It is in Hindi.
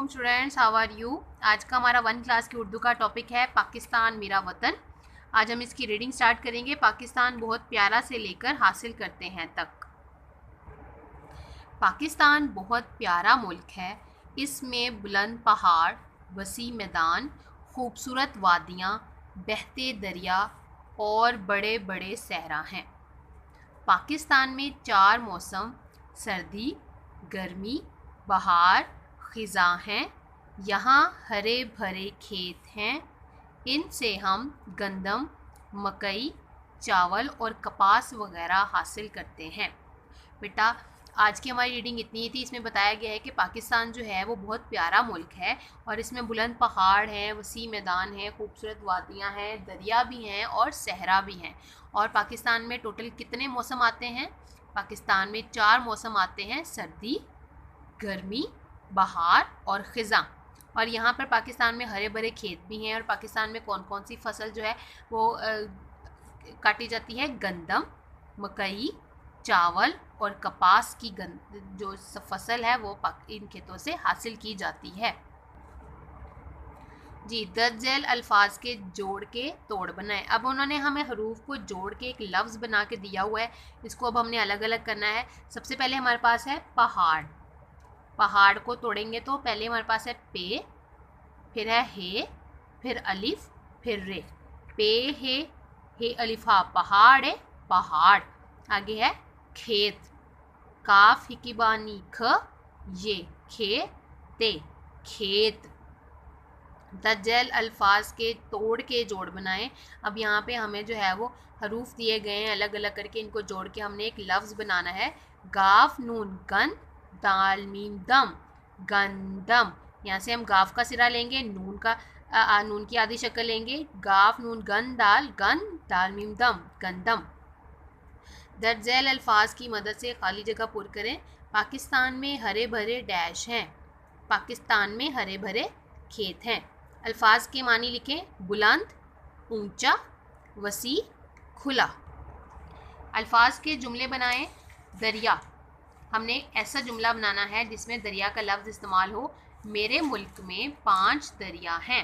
अस्सलाम स्टूडेंट्स, हाउ आर यू। आज का हमारा 1 क्लास की उर्दू का टॉपिक है पाकिस्तान मेरा वतन। आज हम इसकी रीडिंग स्टार्ट करेंगे। पाकिस्तान बहुत प्यारा से लेकर हासिल करते हैं तक। पाकिस्तान बहुत प्यारा मुल्क है। इसमें बुलंद पहाड़, वसी मैदान, खूबसूरत वादियाँ, बहते दरिया और बड़े बड़े सहरा हैं। पाकिस्तान में 4 मौसम सर्दी, गर्मी, बहार, ख़िज़ां हैं। यहाँ हरे भरे खेत हैं। इनसे हम गंदम, मकई, चावल और कपास वगैरह हासिल करते हैं। बेटा, आज की हमारी रीडिंग इतनी ही थी। इसमें बताया गया है कि पाकिस्तान जो है वो बहुत प्यारा मुल्क है और इसमें बुलंद पहाड़ हैं, वसी मैदान हैं, खूबसूरत वादियाँ हैं, दरिया भी हैं और सहरा भी हैं। और पाकिस्तान में टोटल कितने मौसम आते हैं? पाकिस्तान में 4 मौसम आते हैं, सर्दी, गर्मी, बहार और ख़िज़ां। और यहाँ पर पाकिस्तान में हरे भरे खेत भी हैं। और पाकिस्तान में कौन कौन सी फसल जो है वो काटी जाती है? गंदम, मकई, चावल और कपास की जो फसल है वो इन खेतों से हासिल की जाती है। जी, दर्ज झैल अल्फाज के जोड़ के तोड़ बनाए। अब उन्होंने हमें हरूफ को जोड़ के एक लफ्ज़ बना के दिया हुआ है। इसको अब हमने अलग अलग करना है। सबसे पहले हमारे पास है पहाड़। पहाड़ को तोड़ेंगे तो पहले हमारे पास है पे, फिर है हे, फिर अलिफ, फिर रे। पे हे अलिफ हा, पहाड़ है, पहाड़। आगे है खेत, काफ हिकीबानी ख, ये खेते, खेत। दर्ज अल्फाज के तोड़ के जोड़ बनाएं। अब यहाँ पे हमें जो है वो हरूफ दिए गए हैं अलग अलग करके, इनको जोड़ के हमने एक लफ्ज़ बनाना है। गाफ नून गन दाल मीम दम, गंदम। यहाँ से हम गाफ का सिरा लेंगे, नून का नून की आधी शक्ल लेंगे। गाफ नून गन दाल मीम दम, गंदम। दर्ज झैल अल्फाज की मदद से खाली जगह पुर करें। पाकिस्तान में हरे भरे डैश हैं। पाकिस्तान में हरे भरे खेत हैं। अल्फाज के मानी लिखें। बुलंद, ऊंचा, वसी, खुला। अल्फाज के जुमले बनाएं। दरिया, हमने ऐसा जुमला बनाना है जिसमें दरिया का लफ्ज़ इस्तेमाल हो। मेरे मुल्क में 5 दरिया हैं।